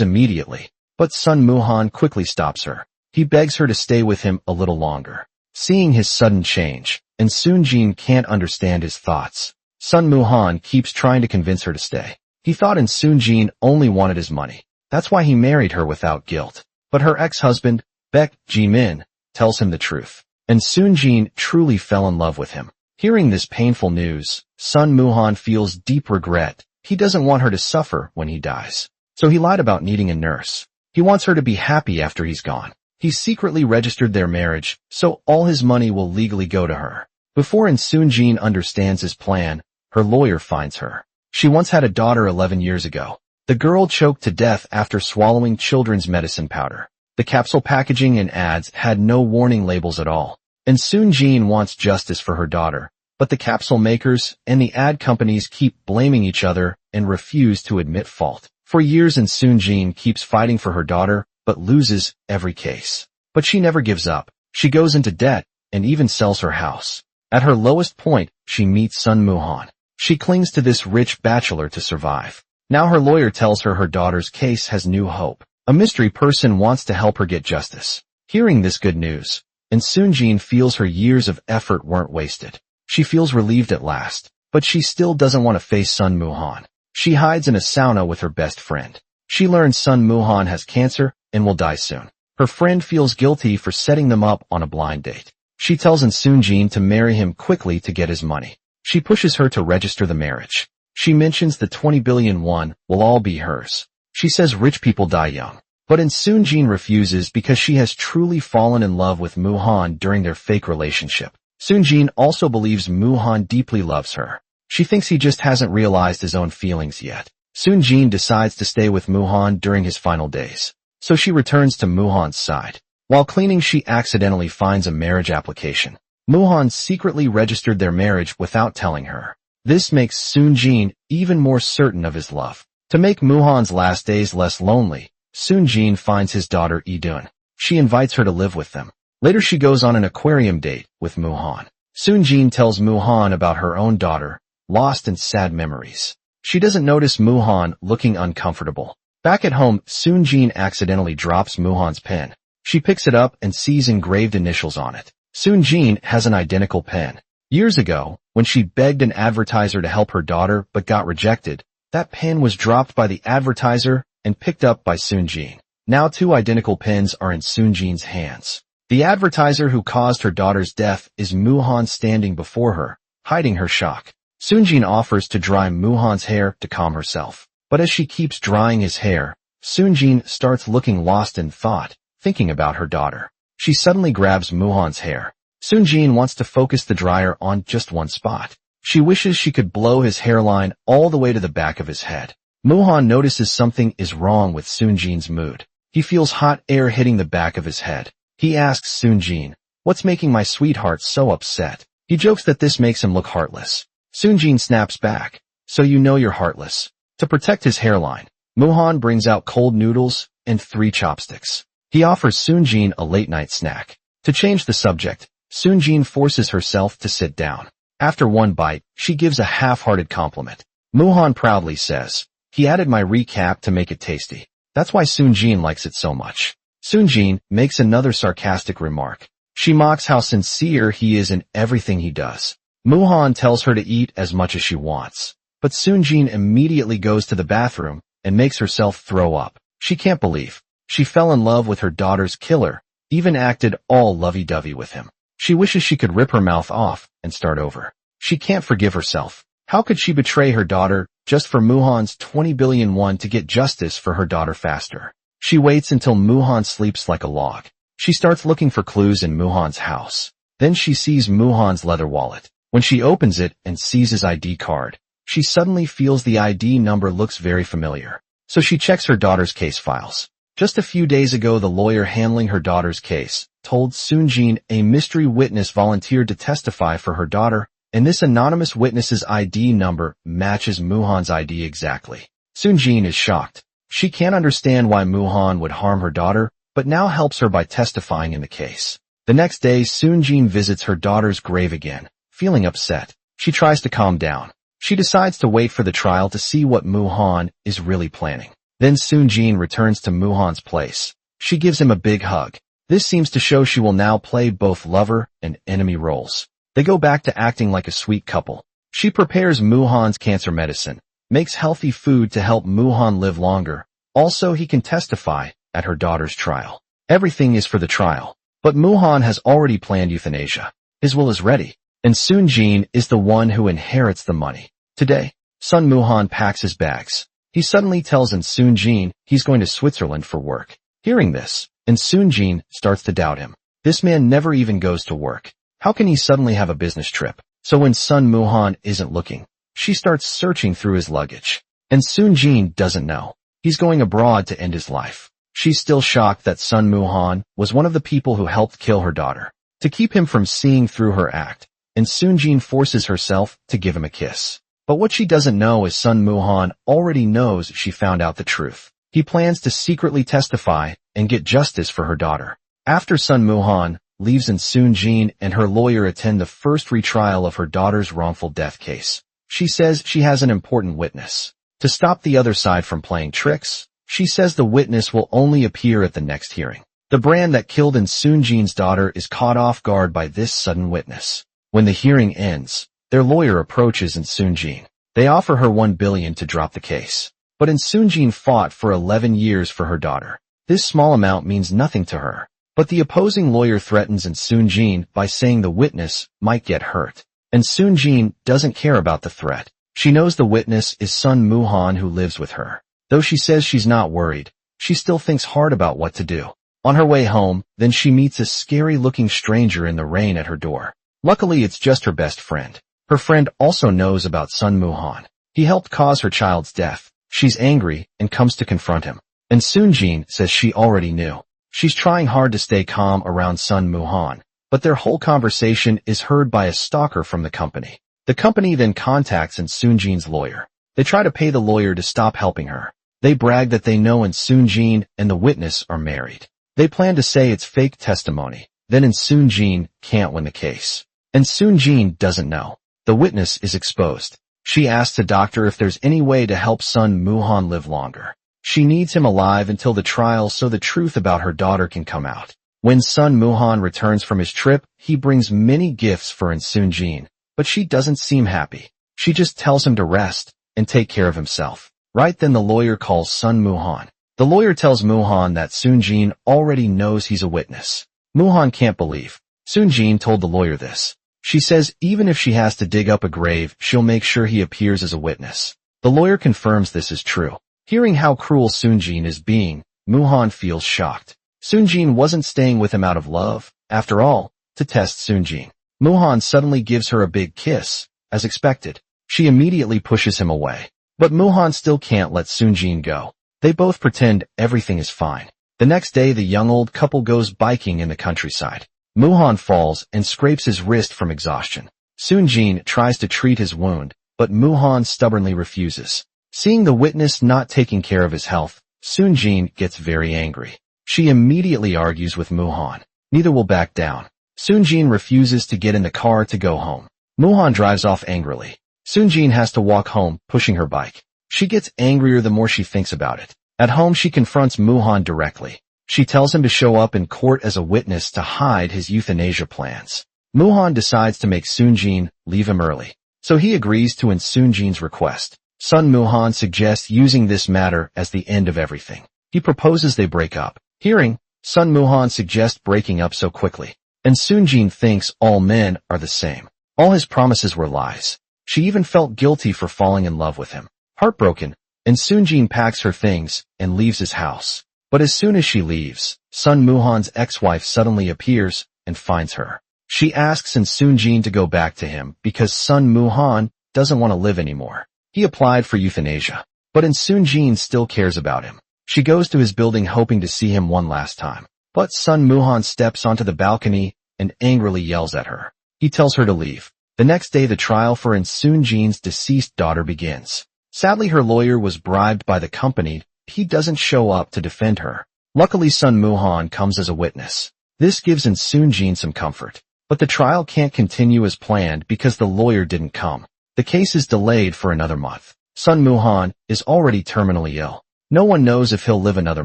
immediately. But Sun Muhan quickly stops her. He begs her to stay with him a little longer. Seeing his sudden change, Insoonjin can't understand his thoughts. Sun Muhan keeps trying to convince her to stay. He thought Insoonjin only wanted his money. That's why he married her without guilt. But her ex-husband, Baek Ji-min, tells him the truth. Insoonjin truly fell in love with him. Hearing this painful news, Sun Muhan feels deep regret. He doesn't want her to suffer when he dies. So he lied about needing a nurse. He wants her to be happy after he's gone. He secretly registered their marriage, so all his money will legally go to her. Before Insoonjin understands his plan, her lawyer finds her. She once had a daughter 11 years ago. The girl choked to death after swallowing children's medicine powder. The capsule packaging and ads had no warning labels at all. Insoonjin wants justice for her daughter, but the capsule makers and the ad companies keep blaming each other and refuse to admit fault. For years Insoonjin keeps fighting for her daughter, but loses every case. But she never gives up. She goes into debt and even sells her house. At her lowest point, she meets Sun Muhan. She clings to this rich bachelor to survive. Now her lawyer tells her daughter's case has new hope. A mystery person wants to help her get justice. Hearing this good news, Insoonjin feels her years of effort weren't wasted. She feels relieved at last, but she still doesn't want to face Sun Muhan. She hides in a sauna with her best friend. She learns Sun Muhan has cancer and will die soon. Her friend feels guilty for setting them up on a blind date. She tells Soon-jin to marry him quickly to get his money. She pushes her to register the marriage. She mentions the 20 billion won will all be hers. She says rich people die young. But Soon-jin refuses because she has truly fallen in love with Moo-han during their fake relationship. Soon-jin also believes Moo-han deeply loves her. She thinks he just hasn't realized his own feelings yet. Soon-jin decides to stay with Moo-han during his final days. So she returns to Moo-han's side. While cleaning, she accidentally finds a marriage application. Moo-han secretly registered their marriage without telling her. This makes Soon-jin even more certain of his love. To make Moo-han's last days less lonely, Soon-jin finds his daughter Lee-dun. She invites her to live with them. Later she goes on an aquarium date with Moo-han. Soon-jin tells Moo-han about her own daughter, lost in sad memories. She doesn't notice Moo-han looking uncomfortable. Back at home, Soon-jin accidentally drops Moo-han's pen. She picks it up and sees engraved initials on it. Soon-jin has an identical pen. Years ago, when she begged an advertiser to help her daughter but got rejected, that pen was dropped by the advertiser and picked up by Soon-jin. Now 2 identical pens are in Soon-jin's hands. The advertiser who caused her daughter's death is Moo-han standing before her, hiding her shock. Soon-jin offers to dry Moo-han's hair to calm herself. But as she keeps drying his hair, Soon-jin starts looking lost in thought, thinking about her daughter. She suddenly grabs Moo-han's hair. Soon-jin wants to focus the dryer on just one spot. She wishes she could blow his hairline all the way to the back of his head. Moo-han notices something is wrong with Soon-jin's mood. He feels hot air hitting the back of his head. He asks Soon-jin, "What's making my sweetheart so upset?" He jokes that this makes him look heartless. Soon-jin snaps back, "So you know you're heartless." To protect his hairline, Moo-han brings out cold noodles and 3 chopsticks. He offers Soon-jin a late-night snack. To change the subject, Soon-jin forces herself to sit down. After one bite, she gives a half-hearted compliment. Moo-han proudly says, "He added my recap to make it tasty. That's why Soon-jin likes it so much." Soon-jin makes another sarcastic remark. She mocks how sincere he is in everything he does. Moo-han tells her to eat as much as she wants. But Soon-jin immediately goes to the bathroom and makes herself throw up. She can't believe she fell in love with her daughter's killer, even acted all lovey-dovey with him. She wishes she could rip her mouth off and start over. She can't forgive herself. How could she betray her daughter just for Moo-han's 20 billion won to get justice for her daughter faster? She waits until Moo-han sleeps like a log. She starts looking for clues in Moo-han's house. Then she sees Moo-han's leather wallet. When she opens it and sees his ID card, she suddenly feels the ID number looks very familiar. So she checks her daughter's case files. Just a few days ago, the lawyer handling her daughter's case told Soon-jin a mystery witness volunteered to testify for her daughter, and this anonymous witness's ID number matches Moo-han's ID exactly. Soon-jin is shocked. She can't understand why Moo-han would harm her daughter, but now helps her by testifying in the case. The next day, Soon-jin visits her daughter's grave again, feeling upset. She tries to calm down. She decides to wait for the trial to see what Moo-han is really planning. Then Soon-jin returns to Moo-han's place. She gives him a big hug. This seems to show she will now play both lover and enemy roles. They go back to acting like a sweet couple. She prepares Moo-han's cancer medicine, makes healthy food to help Moo-han live longer. Also, he can testify at her daughter's trial. Everything is for the trial. But Moo-han has already planned euthanasia. His will is ready, and Soon-jin is the one who inherits the money. Today, son Moo-han packs his bags. He suddenly tells Soon-jin he's going to Switzerland for work. Hearing this, Soon-jin starts to doubt him. This man never even goes to work. How can he suddenly have a business trip? So when son Moo-han isn't looking, she starts searching through his luggage. And Soon-jin doesn't know. He's going abroad to end his life. She's still shocked that son Moo-han was one of the people who helped kill her daughter. To keep him from seeing through her act, Soon-jin forces herself to give him a kiss. But what she doesn't know is son Moo-han already knows she found out the truth. He plans to secretly testify and get justice for her daughter. After son Moo-han leaves Soon-jin and her lawyer attend the first retrial of her daughter's wrongful death case. She says she has an important witness. To stop the other side from playing tricks, she says the witness will only appear at the next hearing. The brand that killed Soon-jin's daughter is caught off guard by this sudden witness. When the hearing ends, their lawyer approaches Soon-jin. They offer her 1 billion to drop the case. But Soon-jin fought for 11 years for her daughter. This small amount means nothing to her. But the opposing lawyer threatens and Soon-jin by saying the witness might get hurt. And Soon-jin doesn't care about the threat. She knows the witness is Sun Moo-han who lives with her. Though she says she's not worried, she still thinks hard about what to do. On her way home, then she meets a scary-looking stranger in the rain at her door. Luckily, it's just her best friend. Her friend also knows about Sun Moo-han. He helped cause her child's death. She's angry and comes to confront him. And Soon-jin says she already knew. She's trying hard to stay calm around Sun Moo-han, but their whole conversation is heard by a stalker from the company. The company then contacts Soon-jin's lawyer. They try to pay the lawyer to stop helping her. They brag that they know Soon-jin and the witness are married. They plan to say it's fake testimony. Then Soon-jin can't win the case. And Soon-jin doesn't know. The witness is exposed. She asks a doctor if there's any way to help Sun Moo-han live longer. She needs him alive until the trial so the truth about her daughter can come out. When Sun Moo-han returns from his trip, he brings many gifts for Soon-jin, but she doesn't seem happy. She just tells him to rest and take care of himself. Right then the lawyer calls Sun Moo-han. The lawyer tells Moo-han that Soon-jin already knows he's a witness. Moo-han can't believe. Soon-jin told the lawyer this. She says even if she has to dig up a grave, she'll make sure he appears as a witness. The lawyer confirms this is true. Hearing how cruel Soon-jin is being, Moo-han feels shocked. Soon-jin wasn't staying with him out of love, after all, to test Soon-jin. Moo-han suddenly gives her a big kiss, as expected. She immediately pushes him away. But Moo-han still can't let Soon-jin go. They both pretend everything is fine. The next day the young old couple goes biking in the countryside. Moo-han falls and scrapes his wrist from exhaustion. Soon-jin tries to treat his wound, but Moo-han stubbornly refuses. Seeing the witness not taking care of his health, Soon-jin gets very angry. She immediately argues with Moo-han. Neither will back down. Soon-jin refuses to get in the car to go home. Moo-han drives off angrily. Soon-jin has to walk home, pushing her bike. She gets angrier the more she thinks about it. At home she confronts Moo-han directly. She tells him to show up in court as a witness to hide his euthanasia plans. Moo-han decides to make Soon-jin leave him early. So he agrees to Soon-jin's request. Sun Moo-han suggests using this matter as the end of everything. He proposes they break up. Hearing, Sun Moo-han suggests breaking up so quickly. And Soon-jin thinks all men are the same. All his promises were lies. She even felt guilty for falling in love with him. Heartbroken, Soon-jin packs her things and leaves his house. But as soon as she leaves, Sun Moo-han's ex-wife suddenly appears and finds her. She asks Soon-jin to go back to him because Sun Moo-han doesn't want to live anymore. He applied for euthanasia. But Soon-jin still cares about him. She goes to his building hoping to see him one last time. But Sun Moo-han steps onto the balcony and angrily yells at her. He tells her to leave. The next day the trial for Soon-jin's deceased daughter begins. Sadly her lawyer was bribed by the company. He doesn't show up to defend her. Luckily Sun Moo-han comes as a witness. This gives Soon-jin some comfort. But the trial can't continue as planned because the lawyer didn't come. The case is delayed for another month. Sun Moo-han is already terminally ill. No one knows if he'll live another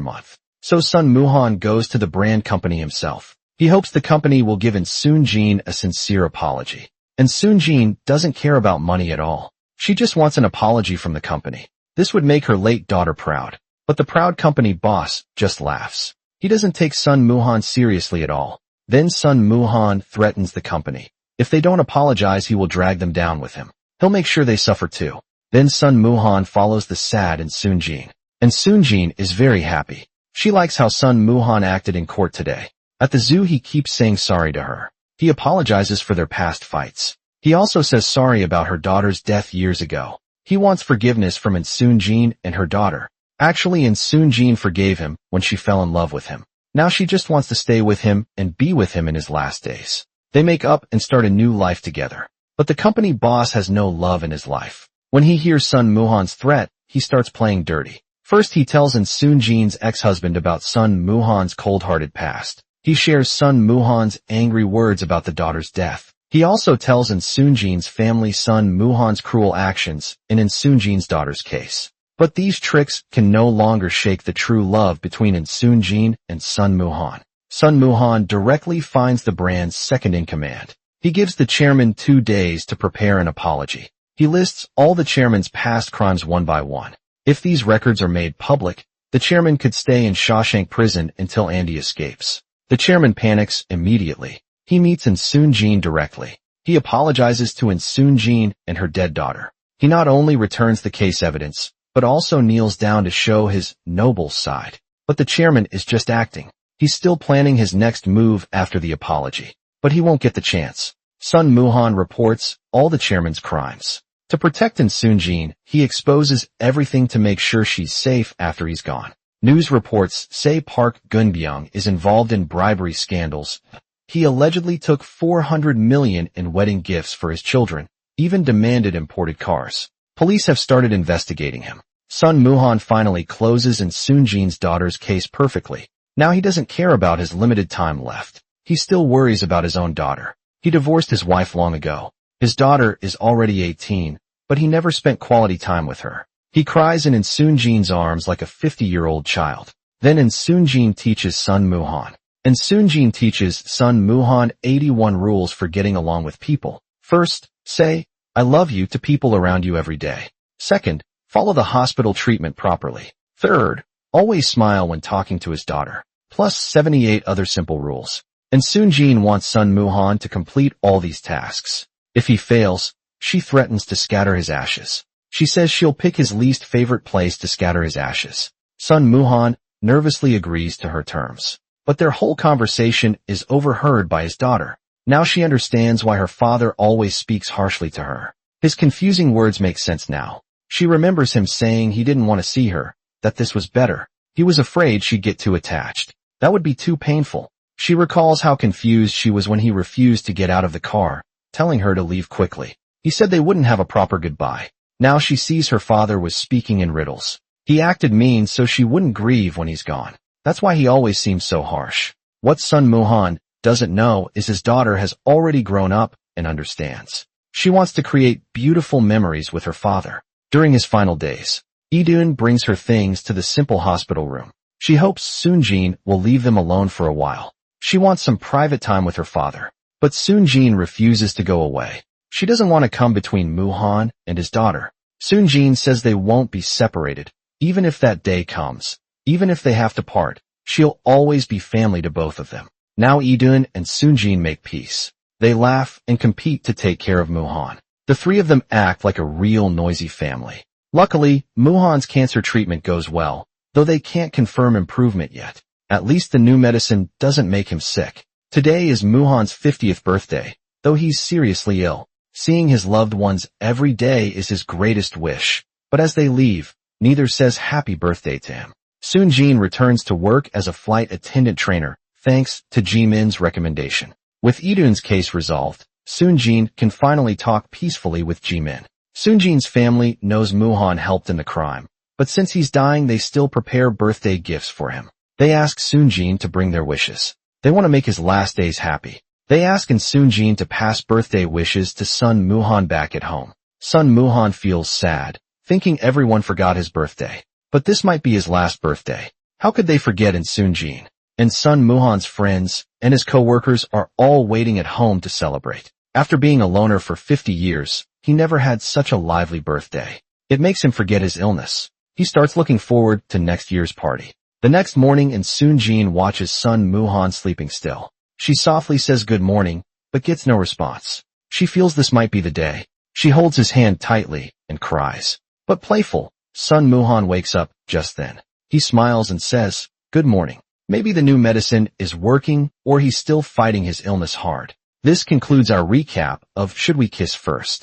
month. So Sun Moo-han goes to the brand company himself. He hopes the company will give Soon-jin a sincere apology. And Soon-jin doesn't care about money at all. She just wants an apology from the company. This would make her late daughter proud. But the proud company boss just laughs. He doesn't take Sun Moo-han seriously at all. Then Sun Moo-han threatens the company. If they don't apologize, he will drag them down with him. He'll make sure they suffer too. Then Sun Moo-han follows the sad Soon-jin. And Soon-jin is very happy. She likes how Sun Moo-han acted in court today. At the zoo he keeps saying sorry to her. He apologizes for their past fights. He also says sorry about her daughter's death years ago. He wants forgiveness from Soon-jin and her daughter. Actually, Soon-jin forgave him when she fell in love with him. Now she just wants to stay with him and be with him in his last days. They make up and start a new life together. But the company boss has no love in his life. When he hears Sun Moo-han's threat, he starts playing dirty. First he tells Soon-jin's ex-husband about Sun Moo-han's cold-hearted past. He shares Sun Moo-han's angry words about the daughter's death. He also tells Soon-jin's family Sun Moo-han's cruel actions in Soon-jin's daughter's case. But these tricks can no longer shake the true love between Soon-jin and Sun Moo-han. Sun Moo-han directly finds the brand's second-in-command. He gives the chairman 2 days to prepare an apology. He lists all the chairman's past crimes one by one. If these records are made public, The chairman could stay in Shawshank prison until Andy escapes. The chairman panics immediately. He meets In Soon-jin directly. He apologizes to In Soon-jin and her dead daughter. He not only returns the case evidence, but also kneels down to show his noble side. But the chairman is just acting. He's still planning his next move after the apology. But he won't get the chance. Sun Moo-han reports all the chairman's crimes. To protect In Soon-jin, he exposes everything to make sure she's safe after he's gone. News reports say Park Gun-byung is involved in bribery scandals. He allegedly took 400 million in wedding gifts for his children, even demanded imported cars. Police have started investigating him. Sun Moo-han finally closes In Soon-jin's daughter's case perfectly. Now he doesn't care about his limited time left. He still worries about his own daughter. He divorced his wife long ago. His daughter is already 18, but he never spent quality time with her. He cries in Soon-jin's arms like a 50-year-old child. Then In Soon-jin teaches Sun Moo-han. In Soon-jin teaches Sun Moo-han 81 rules for getting along with people. First, say, I love you to people around you every day. Second, follow the hospital treatment properly. Third, always smile when talking to his daughter. Plus 78 other simple rules. In Soon-jin wants Sun Moo-han to complete all these tasks. If he fails, she threatens to scatter his ashes. She says she'll pick his least favorite place to scatter his ashes. Sun Moo-han nervously agrees to her terms. But their whole conversation is overheard by his daughter. Now she understands why her father always speaks harshly to her. His confusing words make sense now. She remembers him saying he didn't want to see her, that this was better. He was afraid she'd get too attached. That would be too painful. She recalls how confused she was when he refused to get out of the car, telling her to leave quickly. He said they wouldn't have a proper goodbye. Now she sees her father was speaking in riddles. He acted mean so she wouldn't grieve when he's gone. That's why he always seems so harsh. What Sun Moo-han doesn't know is his daughter has already grown up and understands. She wants to create beautiful memories with her father. During his final days, Lee-dun brings her things to the simple hospital room. She hopes Soon-jin will leave them alone for a while. She wants some private time with her father. But Soon-jin refuses to go away. She doesn't want to come between Moo-han and his daughter. Soon-jin says they won't be separated, even if that day comes. Even if they have to part, she'll always be family to both of them. Now Lee-dun and Soon-jin make peace. They laugh and compete to take care of Moo-han. The three of them act like a real noisy family. Luckily, Moo-han's cancer treatment goes well, though they can't confirm improvement yet. At least the new medicine doesn't make him sick. Today is Moo-han's 50th birthday, though he's seriously ill. Seeing his loved ones every day is his greatest wish. But as they leave, neither says happy birthday to him. Soon-jin returns to work as a flight attendant trainer, thanks to Ji-min's recommendation. With Lee-dun's case resolved, Soon-jin can finally talk peacefully with Ji-min. Soon-jin's family knows Moo-han helped in the crime, but since he's dying they still prepare birthday gifts for him. They ask Soon-jin to bring their wishes. They want to make his last days happy. They ask In Soon-jin to pass birthday wishes to Sun Moo-han back at home. Sun Moo-han feels sad, thinking everyone forgot his birthday. But this might be his last birthday. How could they forget In Soon-jin? And Sun Moo-han's friends and his co-workers are all waiting at home to celebrate. After being a loner for 50 years, he never had such a lively birthday. It makes him forget his illness. He starts looking forward to next year's party. The next morning, In Soon-jin watches Sun Moo-han sleeping still. She softly says good morning, but gets no response. She feels this might be the day. She holds his hand tightly and cries. But playful, Sun Moo-han wakes up just then. He smiles and says, good morning. Maybe the new medicine is working or he's still fighting his illness hard. This concludes our recap of Should We Kiss First?